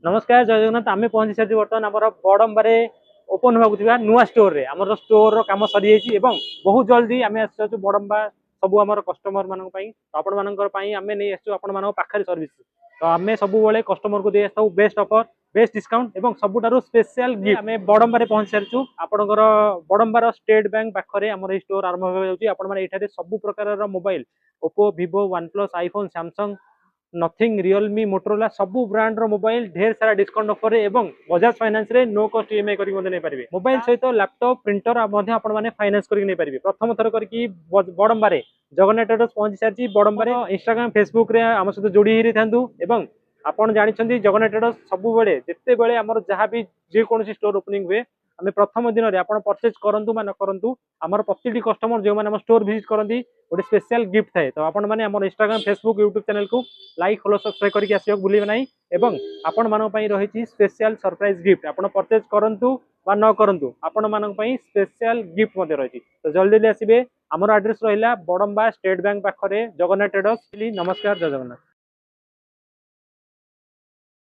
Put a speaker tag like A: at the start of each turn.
A: नमस्कार जय जगन्नाथ आम पहुंची सारी बर्तमान आम बड़म्बार ओपन होगा नुआ स्टोर रे आम स्टोर कम सरी बहुत जल्दी आम आसु बड़म्बा सब आम कस्टमर मान आपण मानी आम नहीं आसु आपण पाखे सर्विस तो आम सब कस्टमर को दे बेस्ट ऑफर बेस्ट डिस्काउंट एवं सबुठार स्पेशल गिफ्ट आम बड़म्बार पहुंची सारी आपंकर बड़म्बार स्टेट बैंक पाखे आम स्टोर आरंभ होती सब प्रकार mobile Oppo Vivo one plus iPhone Samsung nothing Realme Motorola सबू ब्रांड रो मोबाइल ढेर सारा डिस्काउंट ऑफर रे एवं बजाज फाइनेंस रे नो कॉस्ट ईएमआई करके नहीं पारे मोबाइल सहित लैपटॉप प्रिंटर आपण मैंने फाइनेंस करके नहीं पारे प्रथम थर करके बड़म्बारे जगन्नाथ ट्रेडर्स पहुंची सारी बड़म्बारे इंस्टाग्राम फेसबुक रे आम सहित जोड़ी ही था एवं आपण जानते जगन्नाथ ट्रेडर्स सब जिते बड़े आम जहाँ भी जेकोसी स्टोर ओपनिंग हुए आम प्रथम दिन में आप परचेज करूँ ना करूँ आमर प्रति कस्टमर जो मैंने स्टोर भिजिट करती गोटे स्पेशल गिफ्ट थाए तो आपण मैंने आम इंस्टाग्राम फेसबुक यूट्यूब चैनल को लाइक फॉलो सब्सक्राइब करके आसो भूलिए ना एवं आपण मानी रही स्पेशल सरप्राइज गिफ्ट आप परचेज करूँ न करूँ आपण मानी स्पेशल गिफ्ट रही तो जल्दी जल्दी आसबे आमर एड्रेस रहा बड़म्बा स्टेट बैंक पाखे जगन्नाथ ट्रेडर्स। नमस्कार जय जगन्नाथ।